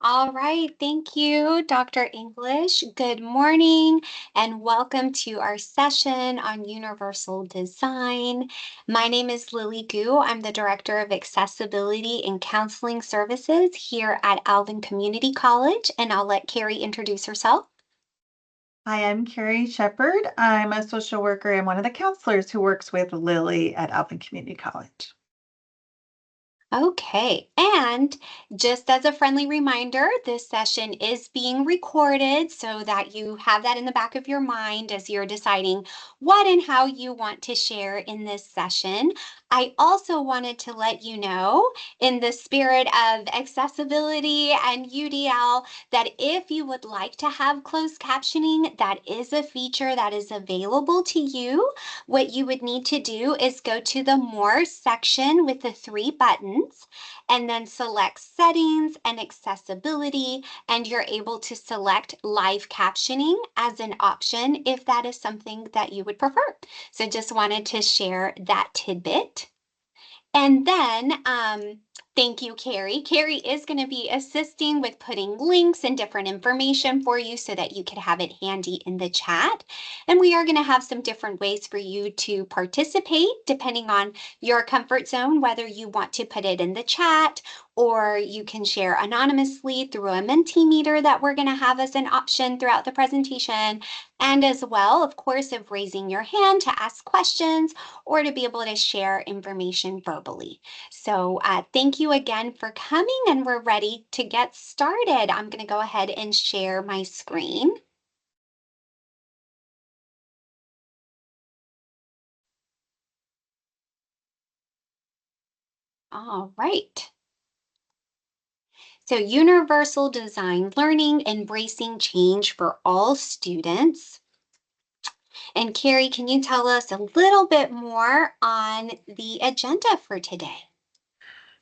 All right, thank you, Dr. English. Good morning and welcome to our session on universal design. My name is Lily Gu. I'm the Director of Accessibility and Counseling Services here at Alvin Community College, and I'll let Carrie introduce herself. Hi, I'm Carrie Shepard. I'm a social worker and one of the counselors who works with Lily at Alvin Community College. Okay, and just as a friendly reminder, this session is being recorded so that you have that in the back of your mind as you're deciding what and how you want to share in this session. I also wanted to let you know, in the spirit of accessibility and UDL, that if you would like to have closed captioning, that is a feature that is available to you. What you would need to do is go to the More section with the three buttons and then select Settings and Accessibility, and you're able to select live captioning as an option if that is something that you would prefer. So just wanted to share that tidbit. And then, thank you, Carrie. Carrie is going to be assisting with putting links and different information for you so that you could have it handy in the chat. And we are going to have some different ways for you to participate depending on your comfort zone, whether you want to put it in the chat or you can share anonymously through a Mentimeter that we're going to have as an option throughout the presentation. And as well, of course, of raising your hand to ask questions or to be able to share information verbally. So thank you again for coming, and we're ready to get started. I'm going to go ahead and share my screen. All right. So universal design learning, embracing change for all students. And Carrie, can you tell us a little bit more on the agenda for today?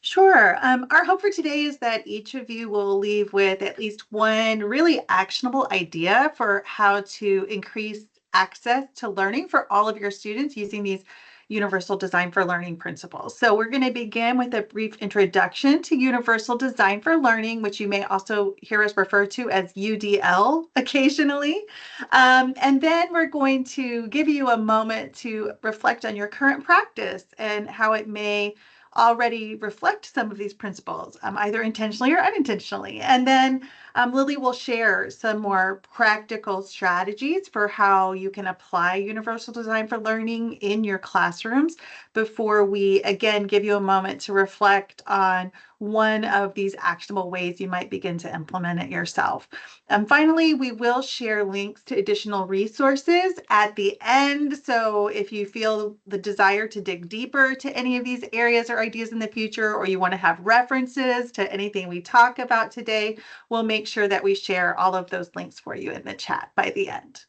Sure. Our hope for today is that each of you will leave with at least one really actionable idea for how to increase access to learning for all of your students using these universal design for learning principles. So we're going to begin with a brief introduction to universal design for learning, which you may also hear us refer to as UDL occasionally. And then we're going to give you a moment to reflect on your current practice and how it may already reflect some of these principles, either intentionally or unintentionally. And then Lily will share some more practical strategies for how you can apply universal design for learning in your classrooms before we again give you a moment to reflect on one of these actionable ways you might begin to implement it yourself. Finally, we will share links to additional resources at the end. So if you feel the desire to dig deeper to any of these areas or ideas in the future, or you want to have references to anything we talk about today, we'll make sure that we share all of those links for you in the chat by the end.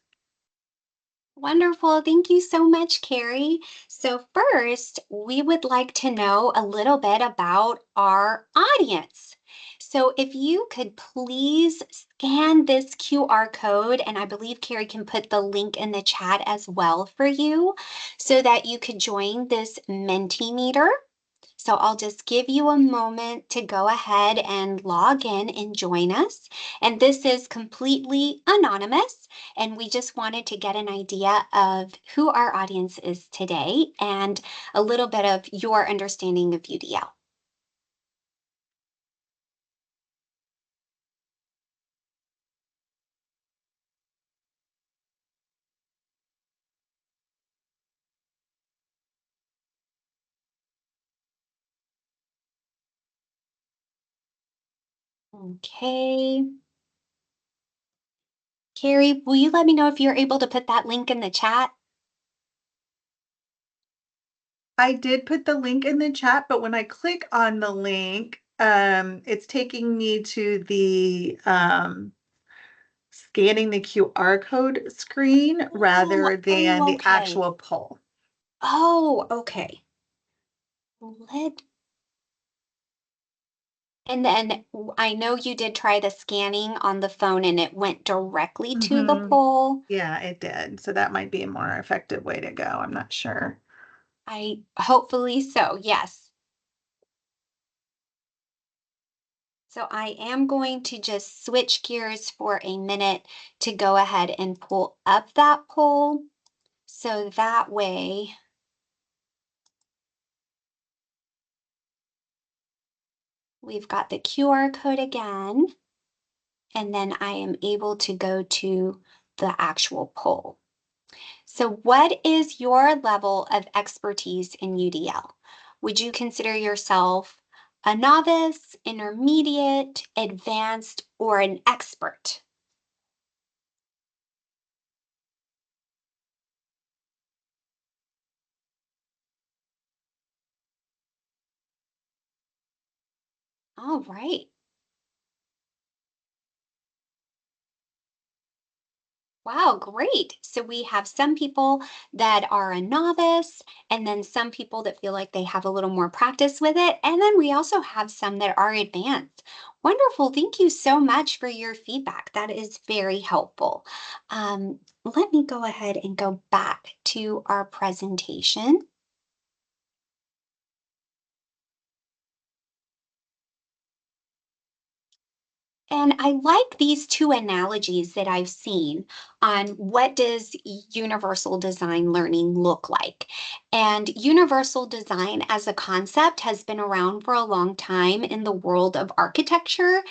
Wonderful. Thank you so much, Carrie. So first, we would like to know a little bit about our audience. So if you could please scan this QR code, and I believe Carrie can put the link in the chat as well for you, so that you could join this Mentimeter. So I'll just give you a moment to go ahead and log in and join us. And this is completely anonymous. And we just wanted to get an idea of who our audience is today and a little bit of your understanding of UDL. Okay. Carrie, will you let me know if you're able to put that link in the chat? I did put the link in the chat, but when I click on the link, it's taking me to the scanning the QR code screen Oh, rather than oh, the okay. actual poll. Oh, okay. Let And then I know you did try the scanning on the phone and it went directly to the Mhm. poll. Yeah, it did. So that might be a more effective way to go. I'm not sure. I hopefully so, yes. So I am going to just switch gears for a minute to go ahead and pull up that poll. So that way we've got the QR code again, and then I am able to go to the actual poll. So what is your level of expertise in UDL? Would you consider yourself a novice, intermediate, advanced, or an expert? All right. Wow, great. So we have some people that are a novice, and then some people that feel like they have a little more practice with it. And then we also have some that are advanced. Wonderful. Thank you so much for your feedback. That is very helpful. Let me go ahead and go back to our presentation. And I like these two analogies that I've seen on what does universal design learning look like. And universal design as a concept has been around for a long time in the world of architecture.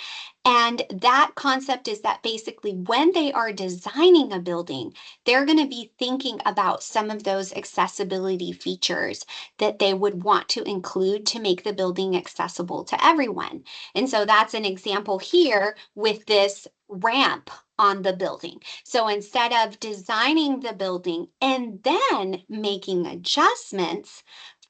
And that concept is that basically when they are designing a building, they're going to be thinking about some of those accessibility features that they would want to include to make the building accessible to everyone. And so that's an example here with this ramp on the building. So instead of designing the building and then making adjustments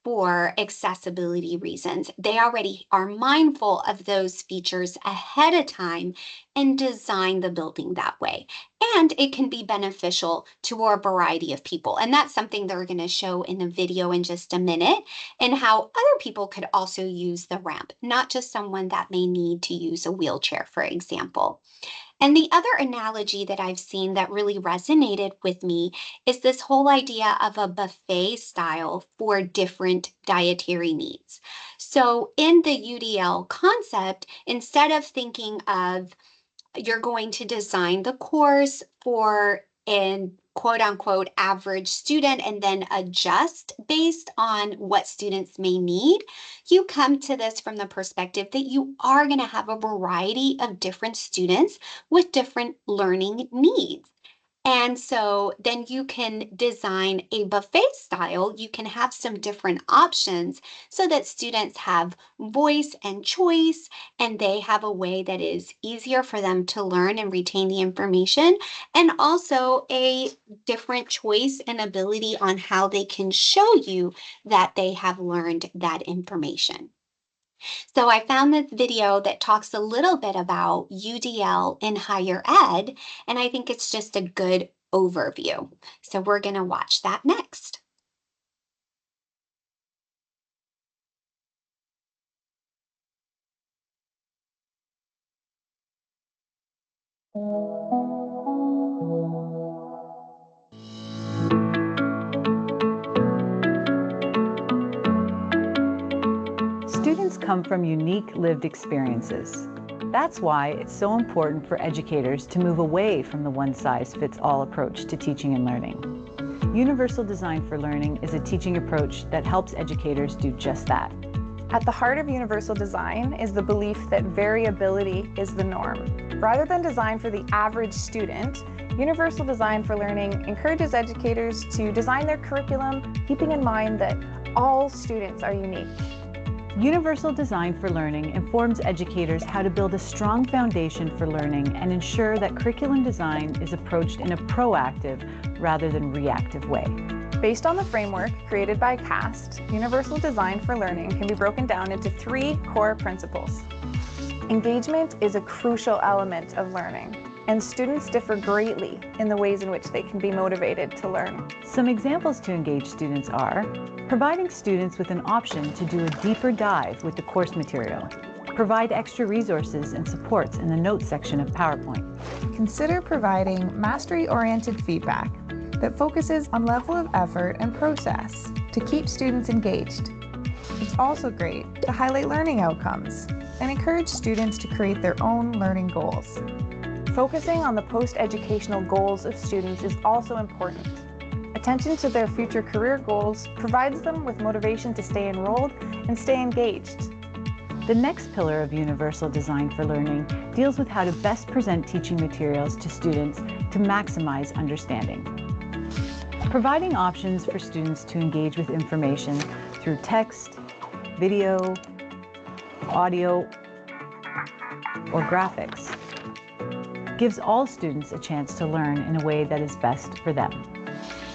for accessibility reasons, they already are mindful of those features ahead of time and design the building that way. And it can be beneficial to a variety of people. And that's something they're going to show in the video in just a minute, and how other people could also use the ramp, not just someone that may need to use a wheelchair, for example. And the other analogy that I've seen that really resonated with me is this whole idea of a buffet style for different dietary needs. So, in the UDL concept, instead of thinking of you're going to design the course for an quote unquote average student and then adjust based on what students may need, you come to this from the perspective that you are going to have a variety of different students with different learning needs. And so then you can design a buffet style. You can have some different options so that students have voice and choice, and they have a way that is easier for them to learn and retain the information, and also a different choice and ability on how they can show you that they have learned that information. So I found this video that talks a little bit about UDL in higher ed, and I think it's just a good overview. So we're going to watch that next. Students come from unique lived experiences. That's why it's so important for educators to move away from the one-size-fits-all approach to teaching and learning. Universal Design for Learning is a teaching approach that helps educators do just that. At the heart of universal design is the belief that variability is the norm. Rather than design for the average student, Universal Design for Learning encourages educators to design their curriculum, keeping in mind that all students are unique. Universal Design for Learning informs educators how to build a strong foundation for learning and ensure that curriculum design is approached in a proactive rather than reactive way. Based on the framework created by CAST, Universal Design for Learning can be broken down into 3 core principles. Engagement is a crucial element of learning, and students differ greatly in the ways in which they can be motivated to learn. Some examples to engage students are providing students with an option to do a deeper dive with the course material. Provide extra resources and supports in the notes section of PowerPoint. Consider providing mastery-oriented feedback that focuses on level of effort and process to keep students engaged. It's also great to highlight learning outcomes, and encourage students to create their own learning goals. Focusing on the post-educational goals of students is also important. Attention to their future career goals provides them with motivation to stay enrolled and stay engaged. The next pillar of Universal Design for Learning deals with how to best present teaching materials to students to maximize understanding. Providing options for students to engage with information through text, video, audio, or graphics gives all students a chance to learn in a way that is best for them.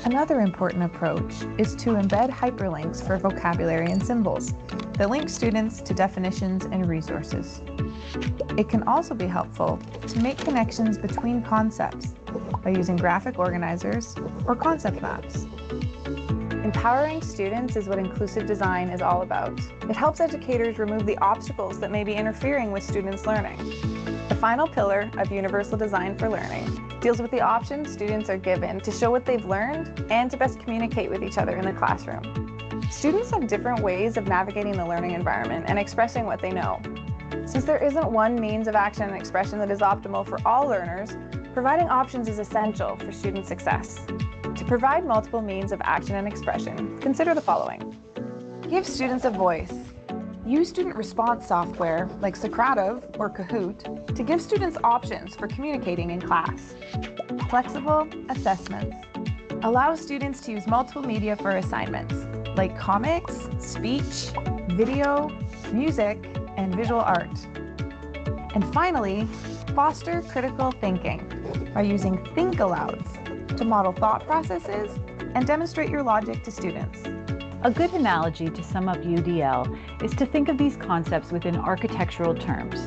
Another important approach is to embed hyperlinks for vocabulary and symbols that link students to definitions and resources. It can also be helpful to make connections between concepts by using graphic organizers or concept maps. Empowering students is what inclusive design is all about. It helps educators remove the obstacles that may be interfering with students' learning. The final pillar of Universal Design for Learning deals with the options students are given to show what they've learned and to best communicate with each other in the classroom. Students have different ways of navigating the learning environment and expressing what they know. Since there isn't one means of action and expression that is optimal for all learners, providing options is essential for student success. To provide multiple means of action and expression, consider the following. Give students a voice. Use student response software like Socrative or Kahoot to give students options for communicating in class. Flexible assessments. Allow students to use multiple media for assignments like comics, speech, video, music, and visual art. And finally, foster critical thinking by using Think Alouds to model thought processes and demonstrate your logic to students. A good analogy to sum up UDL is to think of these concepts within architectural terms.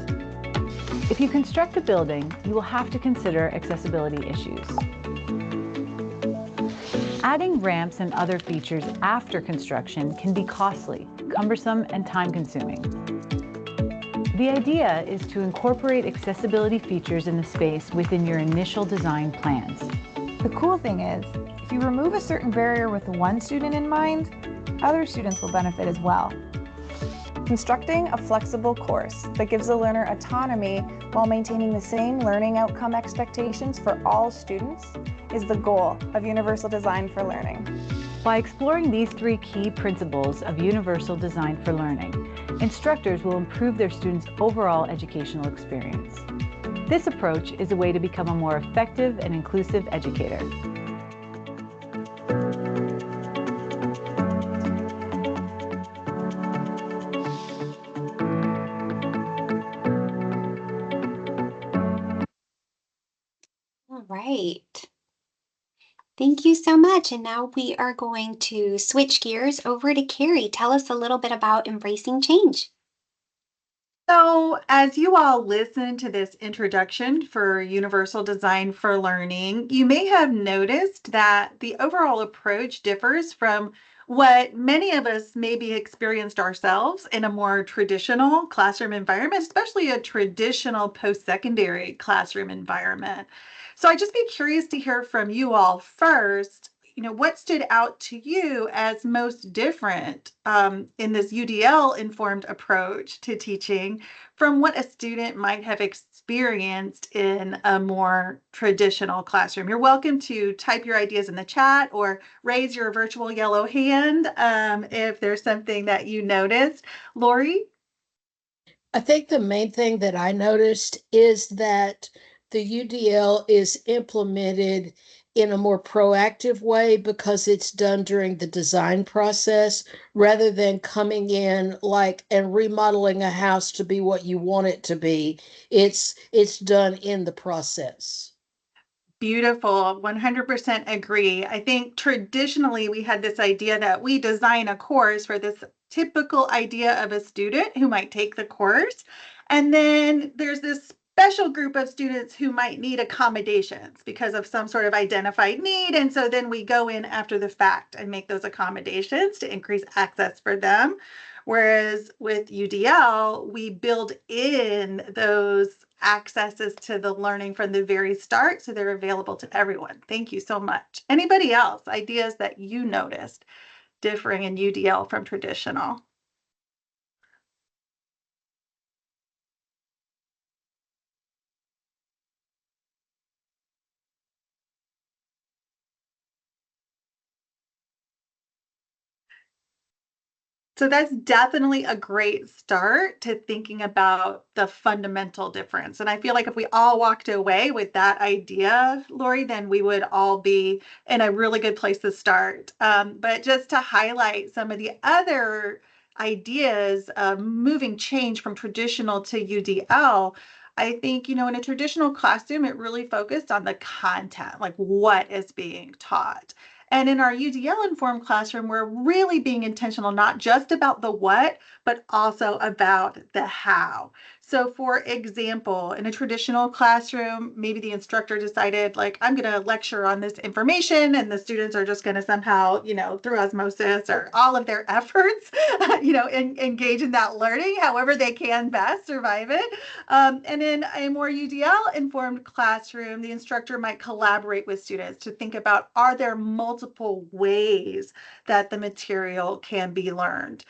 If you construct a building, you will have to consider accessibility issues. Adding ramps and other features after construction can be costly, cumbersome, and time-consuming. The idea is to incorporate accessibility features in the space within your initial design plans. The cool thing is, if you remove a certain barrier with one student in mind, other students will benefit as well. Constructing a flexible course that gives the learner autonomy while maintaining the same learning outcome expectations for all students is the goal of Universal Design for Learning. By exploring these three key principles of Universal Design for Learning, instructors will improve their students' overall educational experience. This approach is a way to become a more effective and inclusive educator. All right. Thank you so much. And now we are going to switch gears over to Carrie. Tell us a little bit about embracing change. So, as you all listen to this introduction for Universal Design for Learning, you may have noticed that the overall approach differs from what many of us maybe experienced ourselves in a more traditional classroom environment, especially a traditional post-secondary classroom environment. So, I'd just be curious to hear from you all first. What stood out to you as most different in this UDL informed approach to teaching from what a student might have experienced in a more traditional classroom? You're welcome to type your ideas in the chat or raise your virtual yellow hand if there's something that you noticed. Lori? I think the main thing that I noticed is that the UDL is implemented in a more proactive way because it's done during the design process rather than coming in and remodeling a house to be what you want it to be. It's done in the process. Beautiful, 100% agree. I think traditionally we had this idea that we design a course for this typical idea of a student who might take the course. And then there's this special group of students who might need accommodations because of some sort of identified need. And so then we go in after the fact and make those accommodations to increase access for them. Whereas with UDL, we build in those accesses to the learning from the very start so they're available to everyone. Thank you so much. Anybody else, ideas that you noticed differing in UDL from traditional? So that's definitely a great start to thinking about the fundamental difference. And I feel like if we all walked away with that idea, Lori, then we would all be in a really good place to start. But just to highlight some of the other ideas of moving change from traditional to UDL, I think, in a traditional classroom, it really focused on the content, like what is being taught. And in our UDL informed classroom, we're really being intentional, not just about the what, but also about the how. So for example, in a traditional classroom, maybe the instructor decided, like, I'm going to lecture on this information and the students are just going to somehow, through osmosis or all of their efforts, engage in that learning, however they can best survive it. And in a more UDL informed classroom, the instructor might collaborate with students to think about, are there multiple ways that the material can be learned?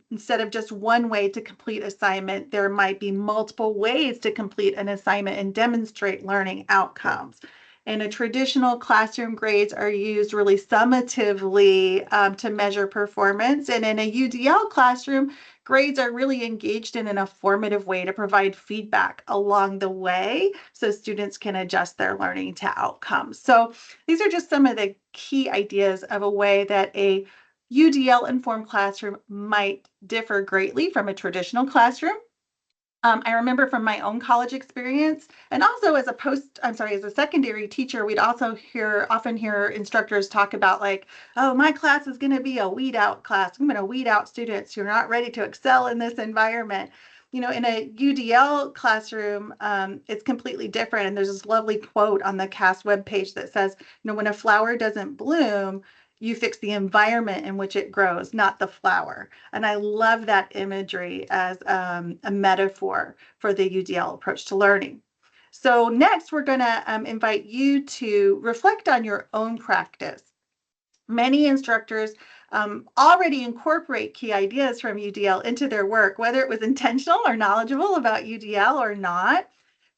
Instead of just one way to complete assignment, there might be multiple ways to complete an assignment and demonstrate learning outcomes. In a traditional classroom, grades are used really summatively to measure performance. And in a UDL classroom, grades are really engaged in a formative way to provide feedback along the way so students can adjust their learning to outcomes. So these are just some of the key ideas of a way that a UDL informed classroom might differ greatly from a traditional classroom. I remember from my own college experience, and also as a secondary teacher, we'd also often hear instructors talk about, like, oh, my class is going to be a weed out class. I'm going to weed out students who are not ready to excel in this environment. In a UDL classroom, it's completely different. And there's this lovely quote on the CAS webpage that says, when a flower doesn't bloom, you fix the environment in which it grows, not the flower. And I love that imagery as a metaphor for the UDL approach to learning. So next, we're going to invite you to reflect on your own practice. Many instructors already incorporate key ideas from UDL into their work, whether it was intentional or knowledgeable about UDL or not.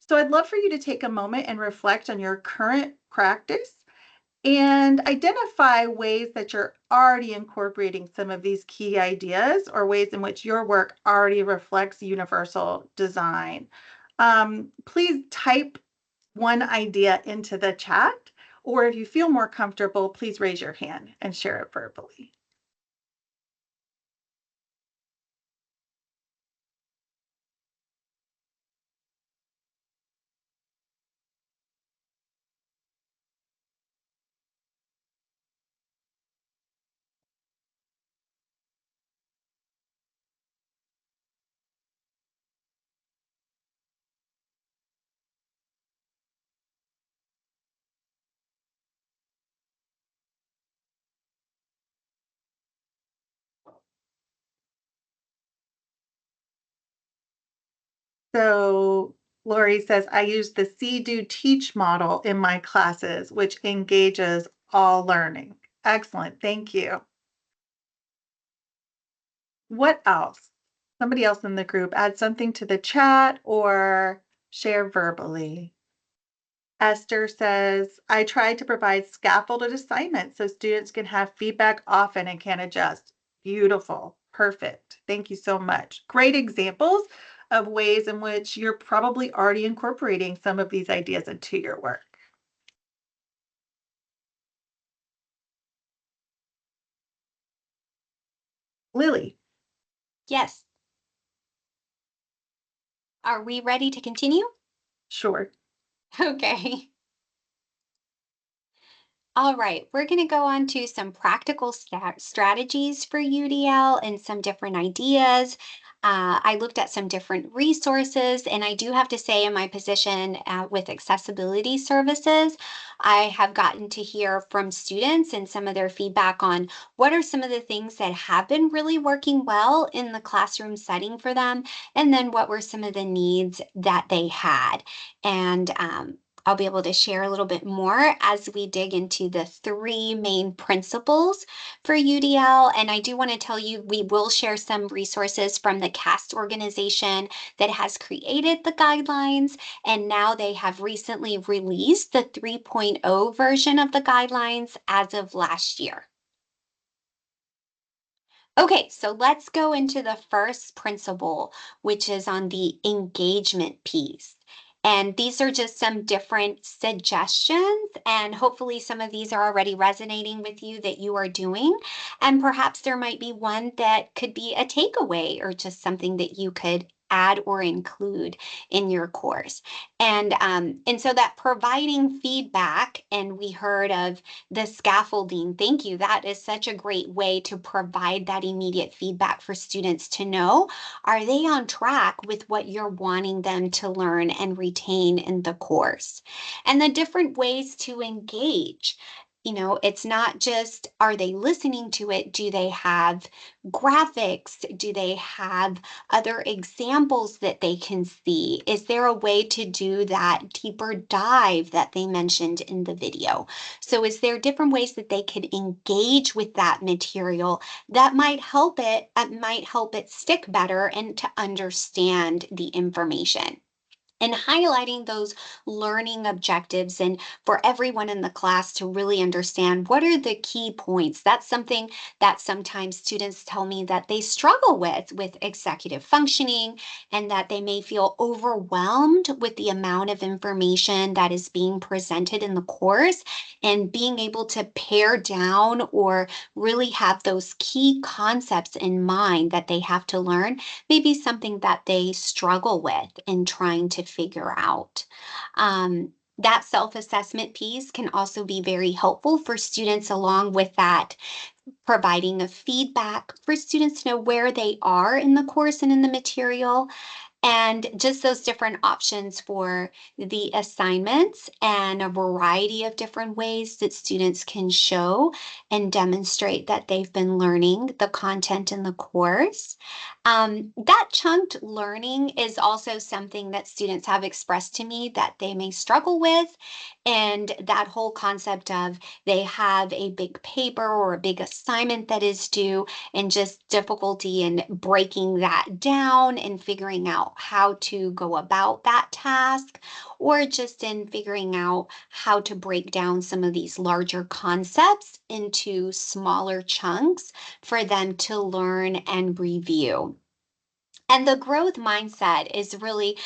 So I'd love for you to take a moment and reflect on your current practice and identify ways that you're already incorporating some of these key ideas or ways in which your work already reflects universal design. Please type one idea into the chat, or if you feel more comfortable, please raise your hand and share it verbally. So Lori says, I use the See-Do-Teach model in my classes, which engages all learning. Excellent, thank you. What else? Somebody else in the group add something to the chat or share verbally. Esther says, I try to provide scaffolded assignments so students can have feedback often and can adjust. Beautiful. Perfect. Thank you so much. Great examples of ways in which you're probably already incorporating some of these ideas into your work. Lily. Yes. Are we ready to continue? Sure. Okay. All right, we're going to go on to some practical strategies for UDL and some different ideas. I looked at some different resources, and I do have to say, in my position with accessibility services, I have gotten to hear from students and some of their feedback on what are some of the things that have been really working well in the classroom setting for them, and then what were some of the needs that they had. And I'll be able to share a little bit more as we dig into the three main principles for UDL. And I do want to tell you, we will share some resources from the CAST organization that has created the guidelines. And now they have recently released the 3.0 version of the guidelines as of last year. Okay, so let's go into the first principle, which is on the engagement piece. And these are just some different suggestions, and hopefully some of these are already resonating with you that you are doing. And perhaps there might be one that could be a takeaway or just something that you could add or include in your course. And so that providing feedback, and we heard of the scaffolding. Thank you. That is such a great way to provide that immediate feedback for students to know, are they on track with what you're wanting them to learn and retain in the course? And the different ways to engage. It's not just, are they listening to it? Do they have graphics? Do they have other examples that they can see? Is there a way to do that deeper dive that they mentioned in the video? So is there different ways that they could engage with that material that might help it stick better and to understand the information? And highlighting those learning objectives, and for everyone in the class to really understand what are the key points. That's something that sometimes students tell me that they struggle with executive functioning, and that they may feel overwhelmed with the amount of information that is being presented in the course, and being able to pare down or really have those key concepts in mind that they have to learn may be something that they struggle with in trying to figure out. That self-assessment piece can also be very helpful for students, along with that providing of feedback for students to know where they are in the course and in the material, and just those different options for the assignments and a variety of different ways that students can show and demonstrate that they've been learning the content in the course. That chunked learning is also something that students have expressed to me that they may struggle with. And that whole concept of they have a big paper or a big assignment that is due, and just difficulty in breaking that down and figuring out how to go about that task, or just in figuring out how to break down some of these larger concepts into smaller chunks for them to learn and review. And the growth mindset is really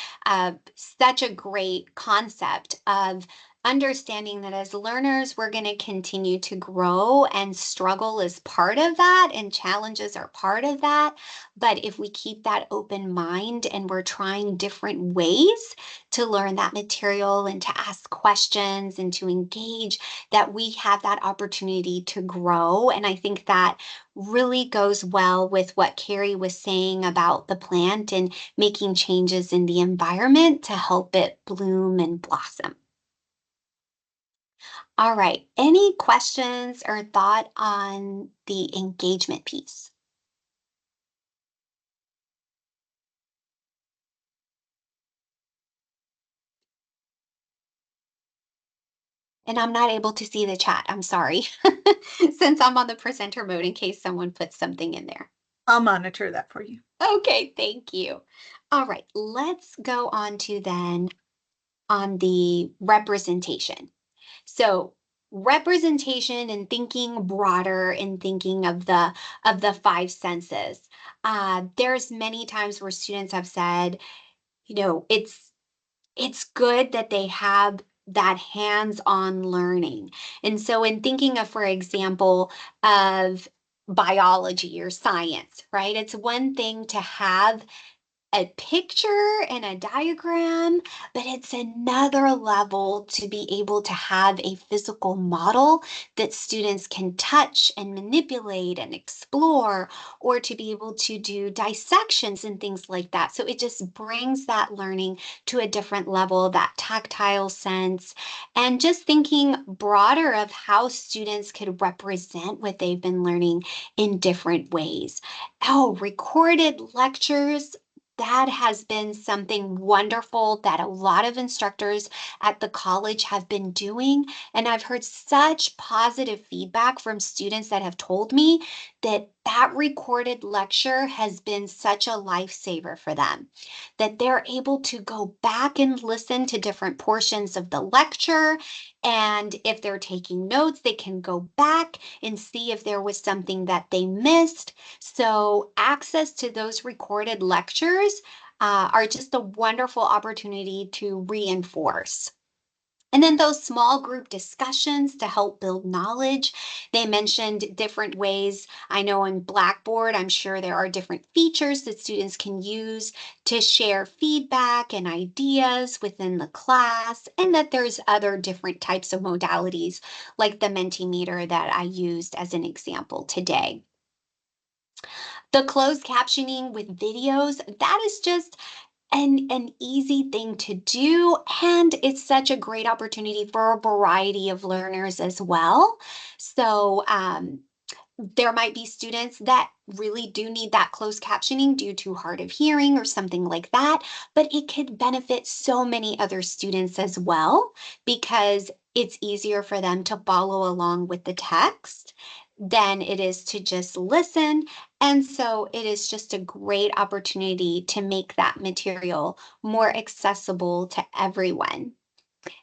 such a great concept of understanding that as learners, we're going to continue to grow, and struggle is part of that, and challenges are part of that. But if we keep that open mind and we're trying different ways to learn that material and to ask questions and to engage, that we have that opportunity to grow. And I think that really goes well with what Carrie was saying about the plant and making changes in the environment to help it bloom and blossom. All right, any questions or thought on the engagement piece? And I'm not able to see the chat, I'm sorry, since I'm on the presenter mode in case someone puts something in there. I'll monitor that for you. Okay, thank you. All right, let's go on to then on the representation. So representation and thinking broader and thinking of the five senses. There's many times where students have said, it's good that they have that hands-on learning. And so in thinking of, for example, of biology or science, right? It's one thing to have a picture and a diagram, but it's another level to be able to have a physical model that students can touch and manipulate and explore, or to be able to do dissections and things like that. So it just brings that learning to a different level, that tactile sense, and just thinking broader of how students could represent what they've been learning in different ways. Oh, recorded lectures, that has been something wonderful that a lot of instructors at the college have been doing. And I've heard such positive feedback from students that have told me that that recorded lecture has been such a lifesaver for them, that they're able to go back and listen to different portions of the lecture. And if they're taking notes, they can go back and see if there was something that they missed. So access to those recorded lectures are just a wonderful opportunity to reinforce. And then those small group discussions to help build knowledge. They mentioned different ways. I know in Blackboard, I'm sure there are different features that students can use to share feedback and ideas within the class, and that there's other different types of modalities like the Mentimeter that I used as an example today. The closed captioning with videos, that is just an easy thing to do, and it's such a great opportunity for a variety of learners as well. So there might be students that really do need that closed captioning due to hard of hearing or something like that, but it could benefit so many other students as well because it's easier for them to follow along with the text than it is to just listen. And so it is just a great opportunity to make that material more accessible to everyone.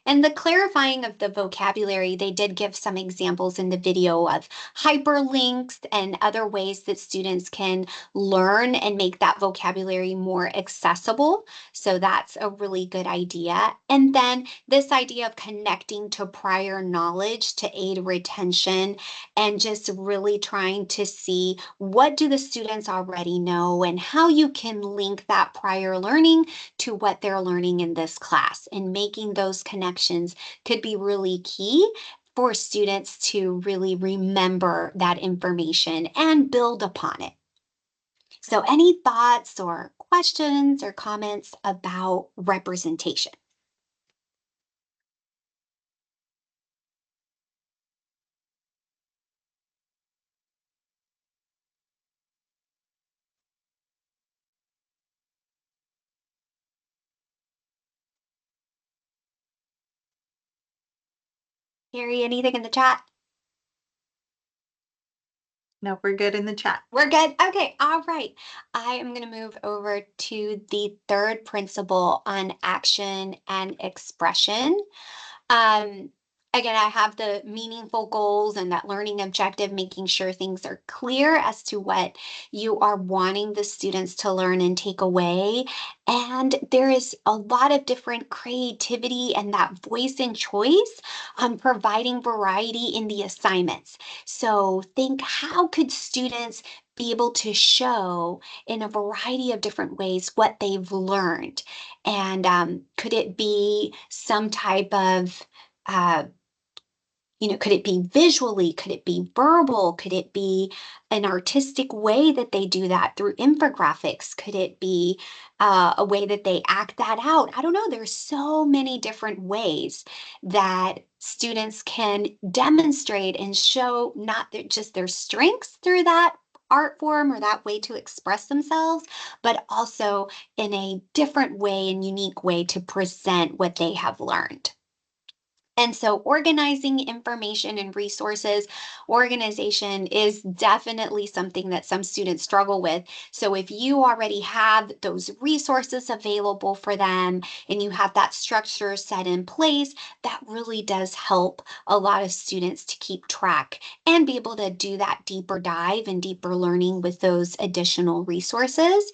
And the clarifying of the vocabulary, they did give some examples in the video of hyperlinks and other ways that students can learn and make that vocabulary more accessible. So that's a really good idea. And then this idea of connecting to prior knowledge to aid retention and just really trying to see what do the students already know and how you can link that prior learning to what they're learning in this class, and making those connections could be really key for students to really remember that information and build upon it. So any thoughts or questions or comments about representation? Carrie, anything in the chat? No, we're good in the chat. We're good. Okay. All right. I am going to move over to the third principle on action and expression. Um, Again, I have the meaningful goals and that learning objective, making sure things are clear as to what you are wanting the students to learn and take away. And there is a lot of different creativity and that voice and choice on providing variety in the assignments. So think, how could students be able to show in a variety of different ways what they've learned? And could it be some type of could it be visually? Could it be verbal? Could it be an artistic way that they do that through infographics? Could it be a way that they act that out? I don't know. There's so many different ways that students can demonstrate and show not just their strengths through that art form or that way to express themselves, but also in a different way and unique way to present what they have learned. And so organizing information and resources, organization is definitely something that some students struggle with. So if you already have those resources available for them and you have that structure set in place, that really does help a lot of students to keep track and be able to do that deeper dive and deeper learning with those additional resources.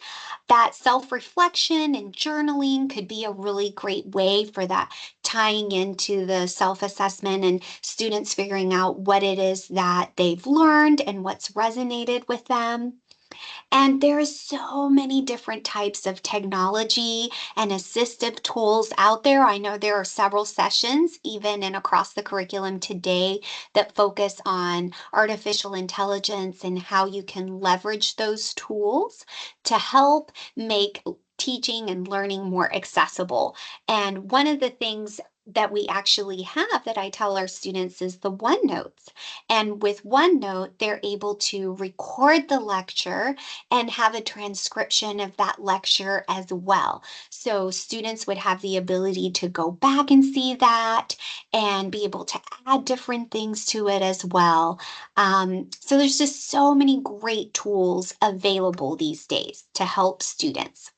That self-reflection and journaling could be a really great way for that, tying into the self-assessment and students figuring out what it is that they've learned and what's resonated with them. And there's so many different types of technology and assistive tools out there. I know there are several sessions, even in across the curriculum today, that focus on artificial intelligence and how you can leverage those tools to help make teaching and learning more accessible. And one of the things that we actually have that I tell our students is the OneNotes. And with OneNote, they're able to record the lecture and have a transcription of that lecture as well. So students would have the ability to go back and see that and be able to add different things to it as well. So there's just so many great tools available these days to help students.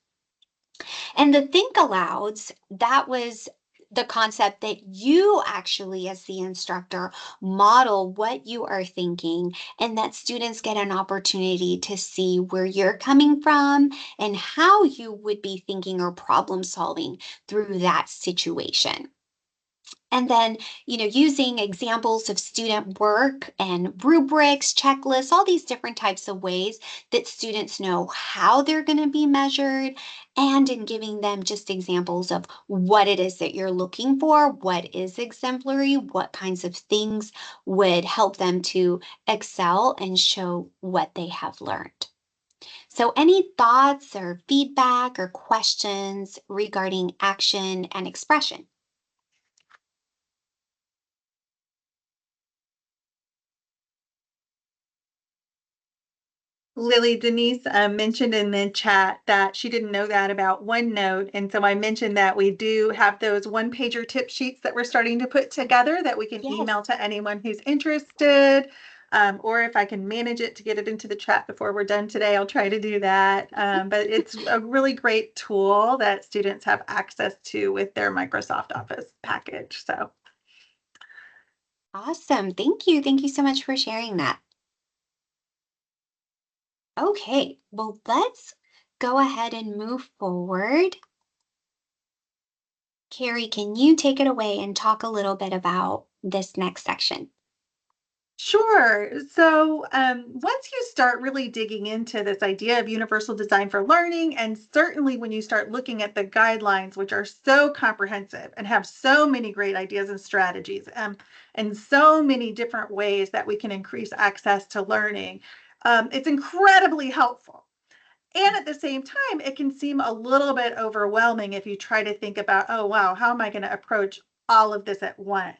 And the think alouds, that was the concept that you actually, as the instructor, model what you are thinking, and that students get an opportunity to see where you're coming from and how you would be thinking or problem solving through that situation. And then, using examples of student work and rubrics, checklists, all these different types of ways that students know how they're going to be measured, and in giving them just examples of what it is that you're looking for, what is exemplary, what kinds of things would help them to excel and show what they have learned. So, any thoughts or feedback or questions regarding action and expression? Lily, Denise mentioned in the chat that she didn't know that about OneNote. And so I mentioned that we do have those one-pager tip sheets that we're starting to put together that we can Yes. email to anyone who's interested. Or if I can manage it to get it into the chat before we're done today, I'll try to do that. But it's a really great tool that students have access to with their Microsoft Office package. So Awesome. Thank you. Thank you so much for sharing that. Okay, well, let's go ahead and move forward. Carrie, can you take it away and talk a little bit about this next section? sure. So once you start really digging into this idea of universal design for learning, and certainly when you start looking at the guidelines, which are so comprehensive and have so many great ideas and strategies, and so many different ways that we can increase access to learning, it's incredibly helpful. And at the same time, it can seem a little bit overwhelming if you try to think about, oh, wow, how am I going to approach all of this at once?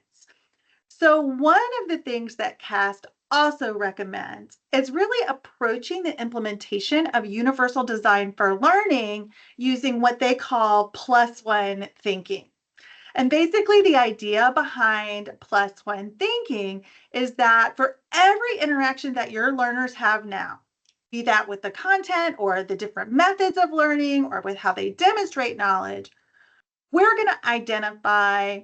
So, one of the things that CAST also recommends is really approaching the implementation of universal design for learning using what they call plus one thinking. And basically, the idea behind plus one thinking is that for every interaction that your learners have now, be that with the content or the different methods of learning or with how they demonstrate knowledge, we're going to identify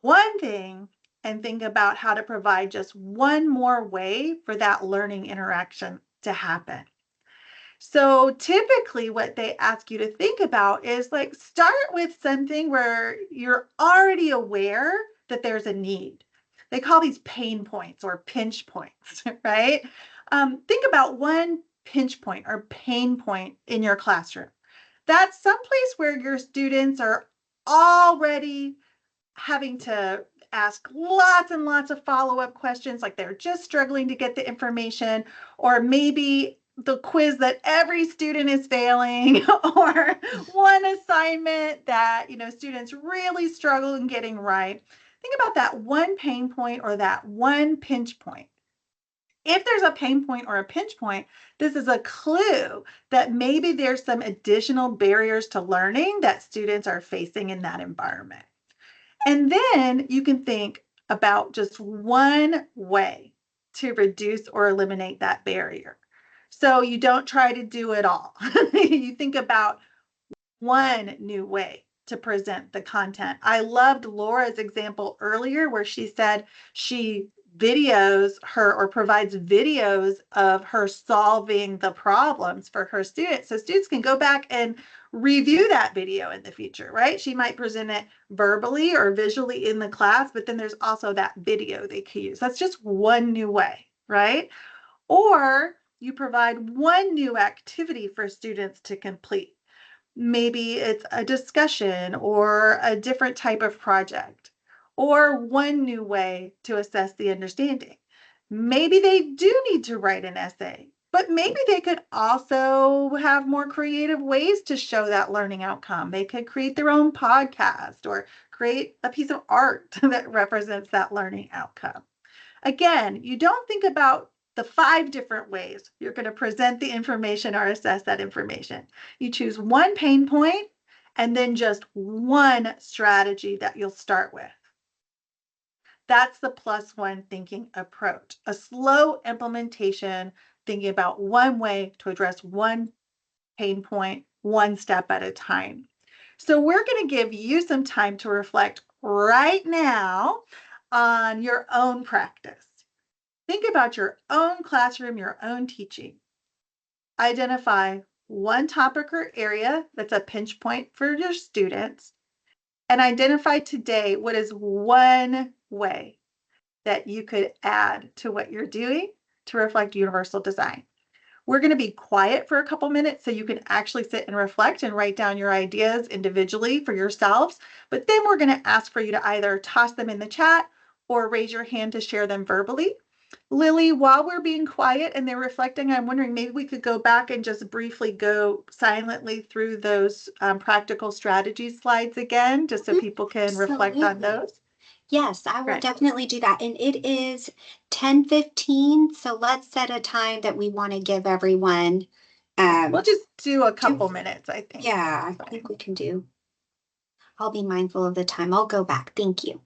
one thing and think about how to provide just one more way for that learning interaction to happen. So typically what they ask you to think about is like start with something where you're already aware that there's a need. They call these pain points or pinch points, right? Think about one pinch point or pain point in your classroom. That's someplace where your students are already having to ask lots and lots of follow-up questions, like they're just struggling to get the information, or maybe the quiz that every student is failing, or one assignment that students really struggle in getting right. Think about that one pain point or that one pinch point. If there's a pain point or a pinch point, this is a clue that maybe there's some additional barriers to learning that students are facing in that environment. And then you can think about just one way to reduce or eliminate that barrier. So you don't try to do it all. You think about one new way to present the content. I loved Laura's example earlier where she said she videos her or provides videos of her solving the problems for her students. So students can go back and review that video in the future, right? She might present it verbally or visually in the class, but then there's also that video they can use. That's just one new way, right? Or you provide one new activity for students to complete. Maybe it's a discussion or a different type of project, or one new way to assess the understanding. Maybe they do need to write an essay. But maybe they could also have more creative ways to show that learning outcome. They could create their own podcast or create a piece of art that represents that learning outcome. Again, you don't think about the 5 different ways you're going to present the information or assess that information. You choose one pain point and then just one strategy that you'll start with. That's the +1 thinking approach, a slow implementation, thinking about one way to address one pain point, one step at a time. So we're going to give you some time to reflect right now on your own practice. Think about your own classroom, your own teaching. Identify one topic or area that's a pinch point for your students, and identify today what is one way that you could add to what you're doing to reflect universal design. We're going to be quiet for a couple minutes so you can actually sit and reflect and write down your ideas individually for yourselves. But then we're going to ask for you to either toss them in the chat or raise your hand to share them verbally. Lily, while we're being quiet and they're reflecting, I'm wondering maybe we could go back and just briefly go silently through those practical strategy slides again, just so people can reflect on Absolutely. those. Yes, I will Great. definitely do that. And it is 10:15, so let's set a time that we want to give everyone. We'll just do a couple minutes, I think. Yeah, I think we can do. I'll be mindful of the time. I'll go back. Thank you.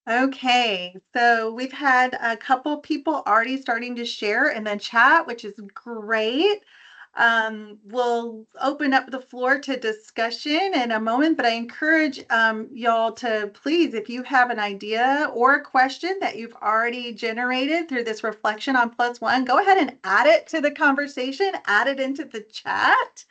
Okay, so we've had a couple people already starting to share in the chat, which is great. We'll open up the floor to discussion in a moment, but I encourage y'all to please, if you have an idea or a question that you've already generated through this reflection on Plus One, go ahead and add it to the conversation, add it into the chat.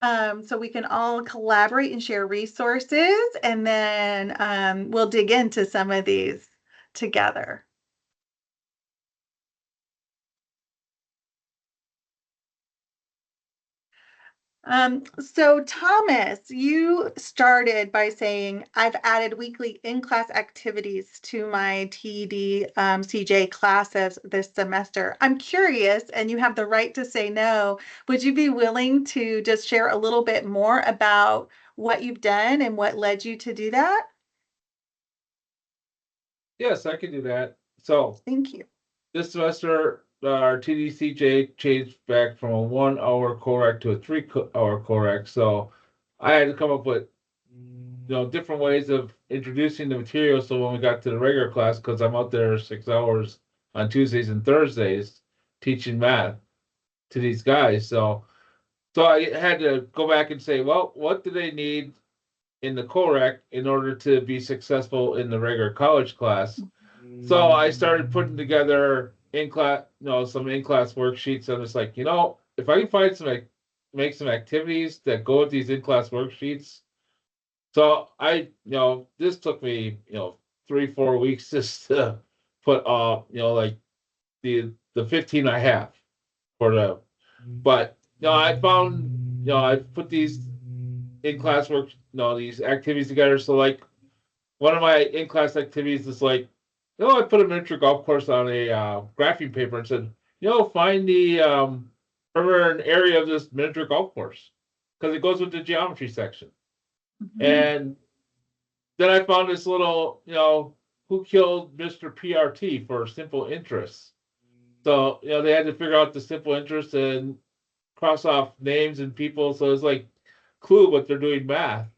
So we can all collaborate and share resources, and then we'll dig into some of these together. So Thomas, you started by saying, I've added weekly in-class activities to my TED CJ classes this semester. I'm curious, and you have the right to say no, would you be willing to just share a little bit more about what you've done and what led you to do that? Yes, I can do that. So Thank you. this semester, our TDCJ changed back from a 1 hour correct to a 3 hour correct. So I had to come up with different ways of introducing the material. So when we got to the regular class, because I'm out there 6 hours on Tuesdays and Thursdays teaching math to these guys. So I had to go back and say, well, what do they need in the correct in order to be successful in the regular college class? So I started putting together some in-class worksheets. And it's like, if I can find make some activities that go with these in-class worksheets. So this took me, 3-4 weeks just to put, like the 15 I have but, I found, I put these in-class work, these activities together. So like one of my in-class activities is like, I put a miniature golf course on a graphing paper and said, find the perimeter and area of this miniature golf course because it goes with the geometry section. Mhm. And then I found this little, who killed Mr. PRT for simple interest. So, they had to figure out the simple interest and cross off names and people. So it's like Clue, but they're doing math.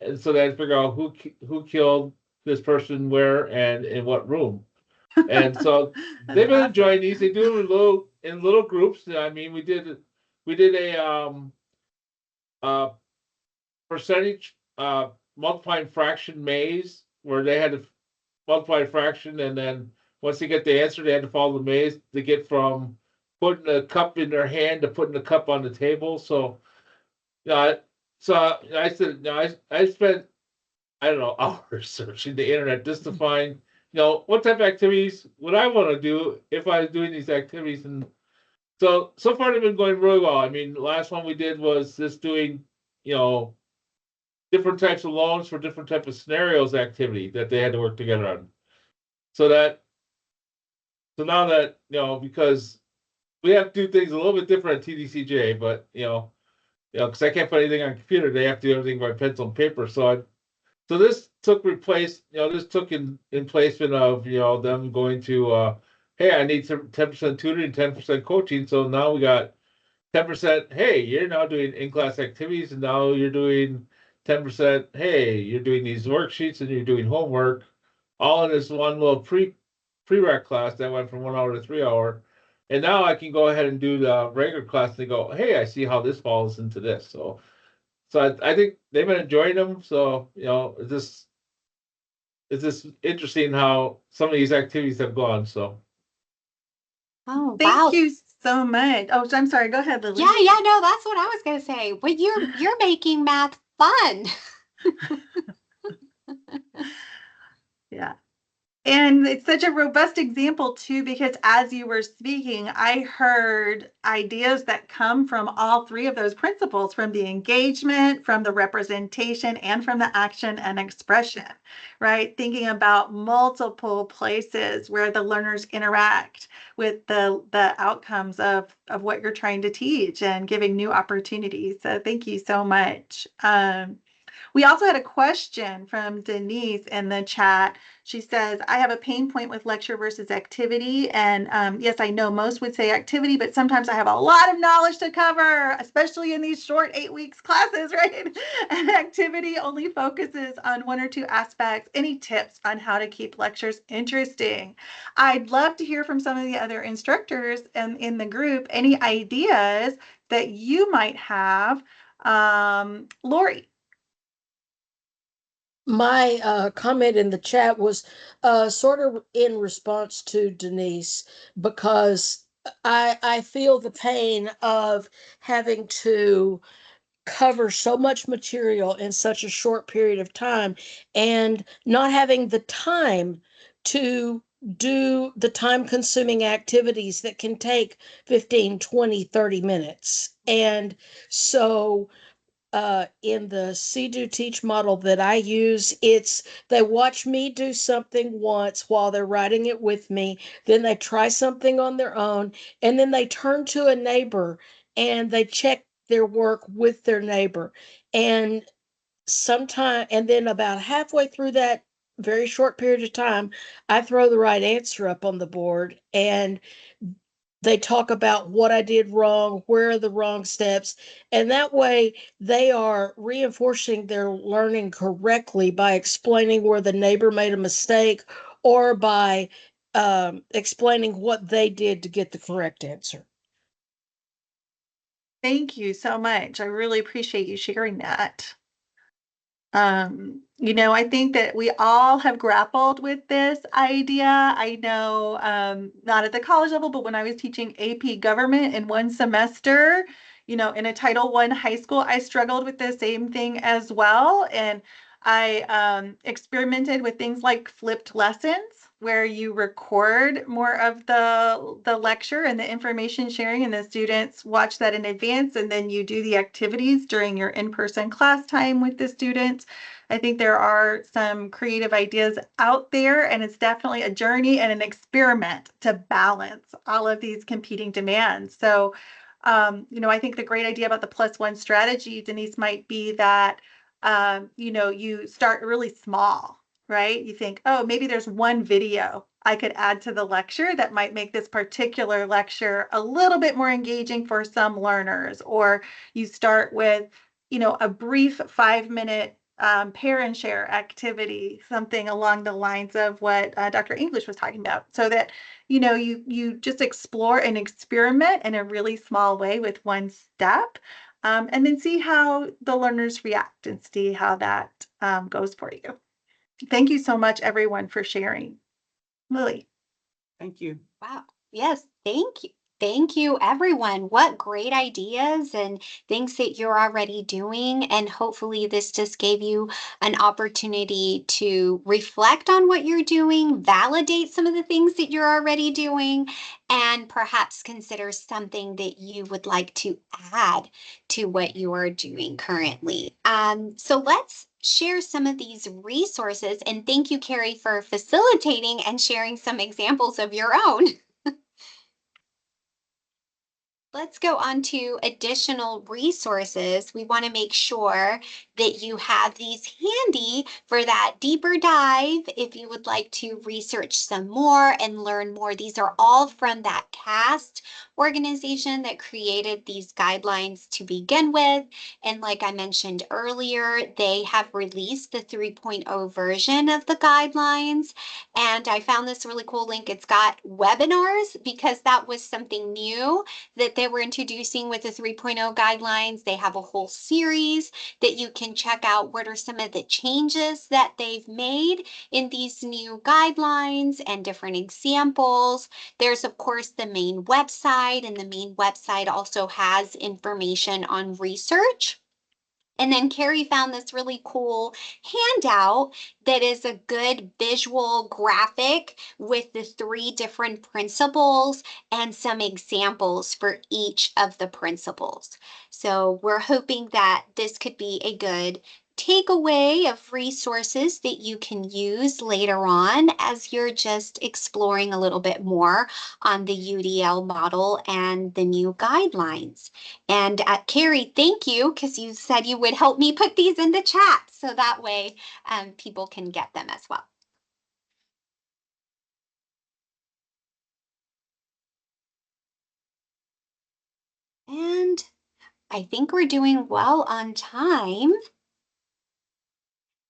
And so they had to figure out who killed this person where and in what room. And so That's they've been awesome. enjoying these. They do them in little groups. I mean, we did a percentage multiplying fraction maze where they had to multiply a fraction, and then once they get the answer, they had to follow the maze to get from putting a cup in their hand to putting the cup on the table. So, I said, I spent, I don't know, hours searching the internet just to find, what type of activities would I want to do if I was doing these activities. And so far they've been going really well. I mean, the last one we did was just doing, different types of loans for different type of scenarios activity that they had to work together on. So now that, because we have to do things a little bit different at TDCJ, but, because I can't put anything on computer, they have to do everything by pencil and paper. So this took in placement of, them going to, hey, I need some 10% tutoring, 10% coaching. So now we got 10%, hey, you're now doing in-class activities, and now you're doing 10%, hey, you're doing these worksheets and you're doing homework, all in this one little prereq class that went from 1 hour to 3 hour. And now I can go ahead and do the regular class and go, hey, I see how this falls into this. So I think they've been enjoying them. So, it's just interesting how some of these activities have gone. So. Oh, Thank wow. you so much. Oh, I'm sorry. Go ahead, Lily. Yeah, no, that's what I was gonna say. Well, you're making math fun. Yeah. And it's such a robust example too, because as you were speaking, I heard ideas that come from all three of those principles, from the engagement, from the representation, and from the action and expression, right? Thinking about multiple places where the learners interact with the outcomes of what you're trying to teach and giving new opportunities. So thank you so much. We also had a question from Denise in the chat. She says, I have a pain point with lecture versus activity. And yes, I know most would say activity, but sometimes I have a lot of knowledge to cover, especially in these short 8 weeks classes, right? And activity only focuses on 1 or 2 aspects. Any tips on how to keep lectures interesting? I'd love to hear from some of the other instructors in the group, any ideas that you might have. Lori. My comment in the chat was sort of in response to Denise, because I feel the pain of having to cover so much material in such a short period of time and not having the time to do the time consuming activities that can take 15, 20, 30 minutes. And so in the See Do Teach model that I use, it's they watch me do something once while they're writing it with me, then they try something on their own, and then they turn to a neighbor and they check their work with their neighbor. And and then about halfway through that very short period of time, I throw the right answer up on the board, and they talk about what I did wrong, where are the wrong steps, and that way they are reinforcing their learning correctly by explaining where the neighbor made a mistake, or by explaining what they did to get the correct answer. Thank you so much. I really appreciate you sharing that. I think that we all have grappled with this idea. I know, not at the college level, but when I was teaching AP government in one semester, in a Title I high school, I struggled with the same thing as well. And I experimented with things like flipped lessons, where you record more of the lecture and the information sharing, and the students watch that in advance, and then you do the activities during your in-person class time with the students. I think there are some creative ideas out there, and it's definitely a journey and an experiment to balance all of these competing demands. So, I think the great idea about the +1 strategy, Denise, might be that, you start really small, right? You think, oh, maybe there's one video I could add to the lecture that might make this particular lecture a little bit more engaging for some learners. Or you start with, a brief 5-minute pair and share activity, something along the lines of what Dr. English was talking about, so that you just explore and experiment in a really small way with one step, and then see how the learners react and see how that goes for you. Thank you so much, everyone, for sharing. Lily. Thank you. Wow. Yes, thank you. Thank you, everyone. What great ideas and things that you're already doing. And hopefully, this just gave you an opportunity to reflect on what you're doing, validate some of the things that you're already doing, and perhaps consider something that you would like to add to what you are doing currently. So let's share some of these resources. And thank you, Carrie, for facilitating and sharing some examples of your own. Let's go on to additional resources. We want to make sure that you have these handy for that deeper dive if you would like to research some more and learn more. These are all from that CAST organization that created these guidelines to begin with. And like I mentioned earlier, they have released the 3.0 version of the guidelines. And I found this really cool link. It's got webinars, because that was something new that they were introducing with the 3.0 guidelines. They have a whole series that you can check out. What are some of the changes that they've made in these new guidelines and different examples? There's, of course, the main website, and the main website also has information on research. And then Carrie found this really cool handout that is a good visual graphic with the 3 different principles and some examples for each of the principles. So we're hoping that this could be a good takeaway of resources that you can use later on as you're just exploring a little bit more on the UDL model and the new guidelines. And Carrie, thank you, because you said you would help me put these in the chat so that way people can get them as well. And I think we're doing well on time.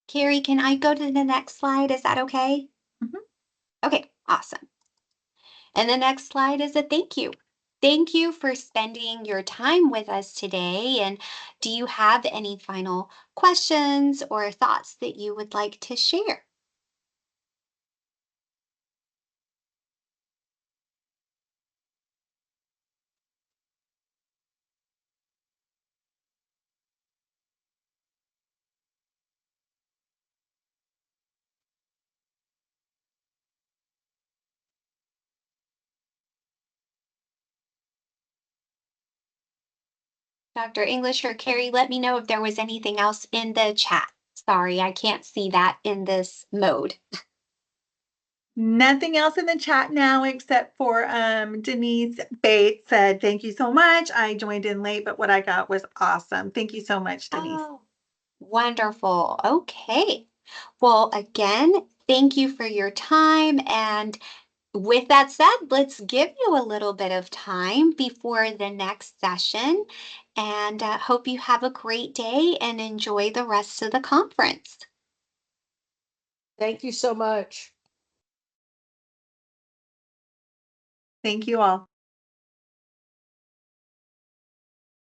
Carrie, can I go to the next slide? Is that okay? Mhm. Okay, awesome. And the next slide is a thank you. Thank you for spending your time with us today. And do you have any final questions or thoughts that you would like to share? Dr. English or Carrie, let me know if there was anything else in the chat. Sorry, I can't see that in this mode. Nothing else in the chat now except for Denise Bates said, thank you so much. I joined in late, but what I got was awesome. Thank you so much, Denise. Oh, wonderful. Okay. Well, again, thank you for your time. And with that said, let's give you a little bit of time before the next session. And hope you have a great day and enjoy the rest of the conference. Thank you so much. Thank you all.